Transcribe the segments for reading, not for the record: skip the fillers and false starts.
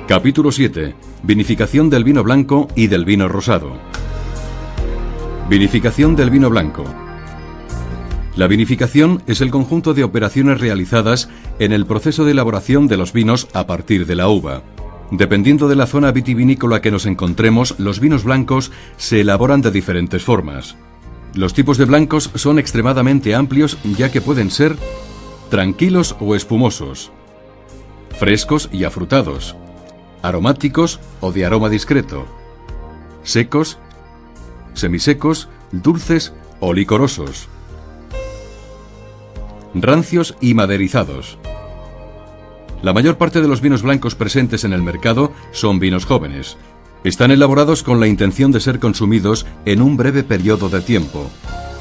Capítulo 7. Vinificación del vino blanco y del vino rosado. Vinificación del vino blanco. La vinificación es el conjunto de operaciones realizadas en el proceso de elaboración de los vinos a partir de la uva. Dependiendo de la zona vitivinícola que nos encontremos, los vinos blancos se elaboran de diferentes formas. Los tipos de blancos son extremadamente amplios, ya que pueden ser tranquilos o espumosos, frescos y afrutados, aromáticos o de aroma discreto, secos, semisecos, dulces o licorosos, rancios y maderizados. La mayor parte de los vinos blancos presentes en el mercado son vinos jóvenes. Están elaborados con la intención de ser consumidos en un breve periodo de tiempo.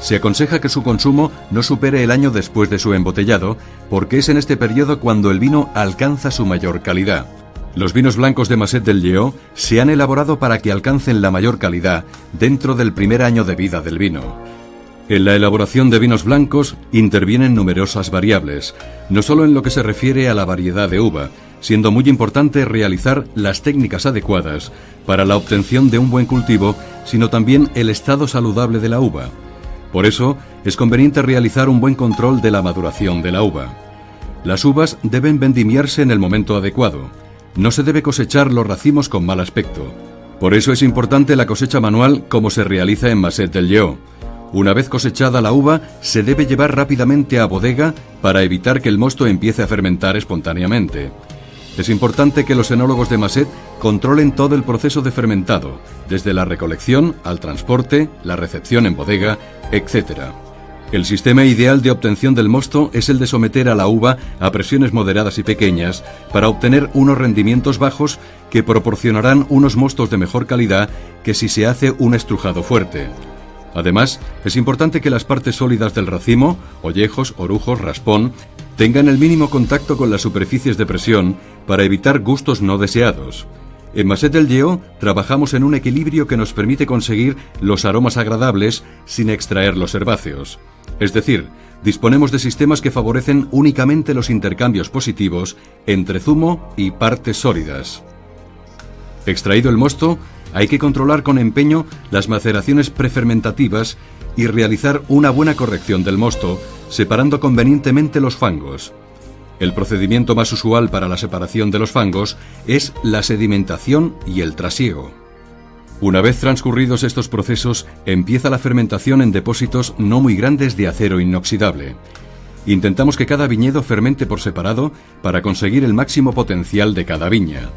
Se aconseja que su consumo no supere el año después de su embotellado, porque es en este periodo cuando el vino alcanza su mayor calidad. Los vinos blancos de Masset del Lleó se han elaborado para que alcancen la mayor calidad dentro del primer año de vida del vino. En la elaboración de vinos blancos intervienen numerosas variables, no solo en lo que se refiere a la variedad de uva, siendo muy importante realizar las técnicas adecuadas para la obtención de un buen cultivo, sino también el estado saludable de la uva. Por eso, es conveniente realizar un buen control de la maduración de la uva. Las uvas deben vendimiarse en el momento adecuado. No se debe cosechar los racimos con mal aspecto. Por eso es importante la cosecha manual como se realiza en Masset del Lleó. Una vez cosechada la uva, se debe llevar rápidamente a bodega para evitar que el mosto empiece a fermentar espontáneamente. Es importante que los enólogos de Masset controlen todo el proceso de fermentado, desde la recolección al transporte, la recepción en bodega, etc. El sistema ideal de obtención del mosto es el de someter a la uva a presiones moderadas y pequeñas para obtener unos rendimientos bajos que proporcionarán unos mostos de mejor calidad que si se hace un estrujado fuerte. Además, es importante que las partes sólidas del racimo, ollejos, orujos, raspón, tengan el mínimo contacto con las superficies de presión para evitar gustos no deseados. En Masset del Lleó trabajamos en un equilibrio que nos permite conseguir los aromas agradables sin extraer los herbáceos. Es decir, disponemos de sistemas que favorecen únicamente los intercambios positivos entre zumo y partes sólidas. Extraído el mosto, hay que controlar con empeño las maceraciones prefermentativas y realizar una buena corrección del mosto, separando convenientemente los fangos. El procedimiento más usual para la separación de los fangos es la sedimentación y el trasiego. Una vez transcurridos estos procesos, empieza la fermentación en depósitos no muy grandes de acero inoxidable. Intentamos que cada viñedo fermente por separado para conseguir el máximo potencial de cada viña.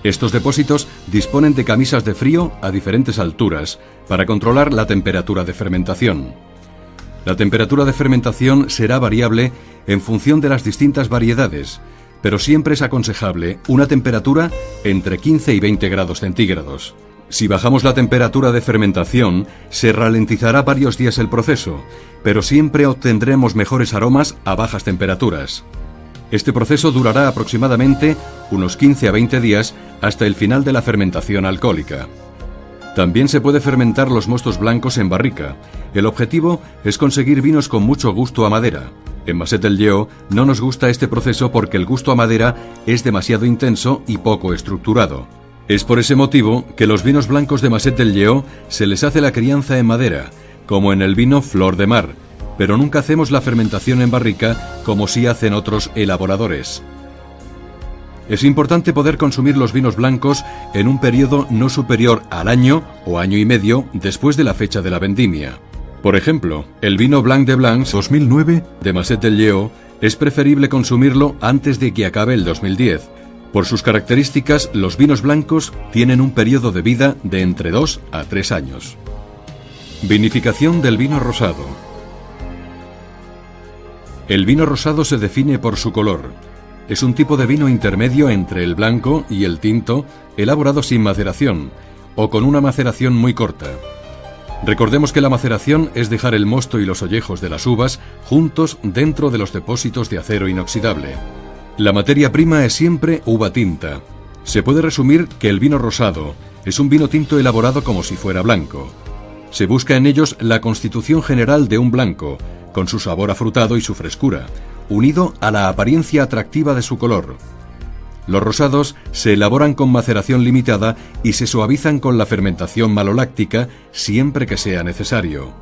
Estos depósitos disponen de camisas de frío a diferentes alturas para controlar la temperatura de fermentación. La temperatura de fermentación será variable en función de las distintas variedades, pero siempre es aconsejable una temperatura entre 15 y 20 grados centígrados. Si bajamos la temperatura de fermentación, se ralentizará varios días el proceso, pero siempre obtendremos mejores aromas a bajas temperaturas. Este proceso durará aproximadamente unos 15 a 20 días hasta el final de la fermentación alcohólica. También se puede fermentar los mostos blancos en barrica. El objetivo es conseguir vinos con mucho gusto a madera. En Masset del Lleó no nos gusta este proceso porque el gusto a madera es demasiado intenso y poco estructurado. Es por ese motivo que los vinos blancos de Masset del Lleó se les hace la crianza en madera, como en el vino Flor de Mar, pero nunca hacemos la fermentación en barrica como sí hacen otros elaboradores. Es importante poder consumir los vinos blancos en un periodo no superior al año o año y medio después de la fecha de la vendimia. Por ejemplo, el vino Blanc de Blancs 2009 de Masset del Lleó es preferible consumirlo antes de que acabe el 2010. Por sus características, los vinos blancos tienen un periodo de vida de entre 2 a 3 años. Vinificación del vino rosado. El vino rosado se define por su color. Es un tipo de vino intermedio entre el blanco y el tinto, elaborado sin maceración, o con una maceración muy corta. Recordemos que la maceración es dejar el mosto y los ollejos de las uvas juntos dentro de los depósitos de acero inoxidable. La materia prima es siempre uva tinta. Se puede resumir que el vino rosado es un vino tinto elaborado como si fuera blanco. Se busca en ellos la constitución general de un blanco, con su sabor afrutado y su frescura, unido a la apariencia atractiva de su color. Los rosados se elaboran con maceración limitada y se suavizan con la fermentación maloláctica siempre que sea necesario.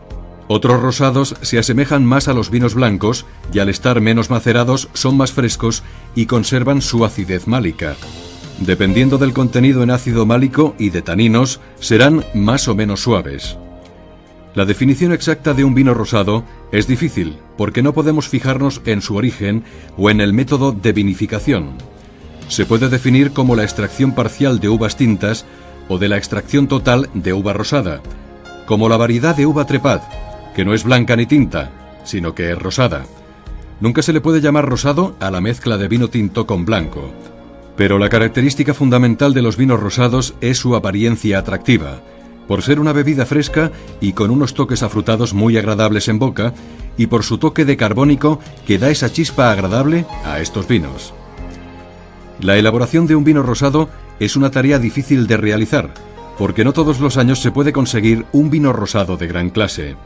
Otros rosados se asemejan más a los vinos blancos y al estar menos macerados son más frescos y conservan su acidez málica. Dependiendo del contenido en ácido málico y de taninos, serán más o menos suaves. La definición exacta de un vino rosado es difícil porque no podemos fijarnos en su origen o en el método de vinificación. Se puede definir como la extracción parcial de uvas tintas o de la extracción total de uva rosada, como la variedad de uva Trepat, que no es blanca ni tinta, sino que es rosada. Nunca se le puede llamar rosado a la mezcla de vino tinto con blanco. Pero la característica fundamental de los vinos rosados es su apariencia atractiva, por ser una bebida fresca y con unos toques afrutados muy agradables en boca, y por su toque de carbónico que da esa chispa agradable a estos vinos. La elaboración de un vino rosado es una tarea difícil de realizar, porque no todos los años se puede conseguir un vino rosado de gran clase.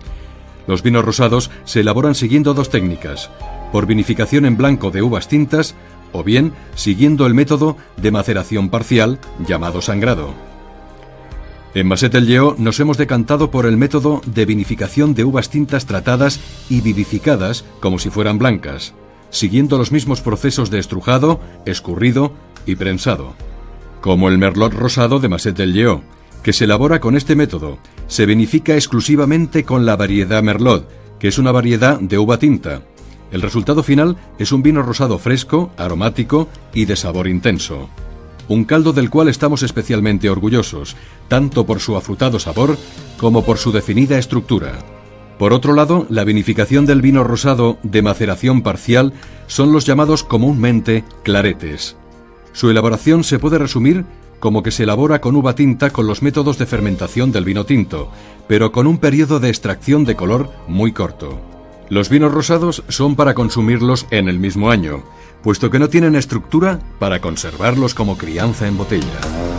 Los vinos rosados se elaboran siguiendo dos técnicas: por vinificación en blanco de uvas tintas, o bien siguiendo el método de maceración parcial llamado sangrado. En Masset-el-Yeó nos hemos decantado por el método de vinificación de uvas tintas tratadas y vivificadas como si fueran blancas, siguiendo los mismos procesos de estrujado, escurrido y prensado. Como el Merlot rosado de Masset-el-Yeó, que se elabora con este método, se vinifica exclusivamente con la variedad Merlot, que es una variedad de uva tinta. El resultado final es un vino rosado fresco, aromático y de sabor intenso. Un caldo del cual estamos especialmente orgullosos, tanto por su afrutado sabor como por su definida estructura. Por otro lado, la vinificación del vino rosado de maceración parcial son los llamados comúnmente claretes. Su elaboración se puede resumir como que se elabora con uva tinta con los métodos de fermentación del vino tinto, pero con un periodo de extracción de color muy corto. Los vinos rosados son para consumirlos en el mismo año, puesto que no tienen estructura para conservarlos como crianza en botella.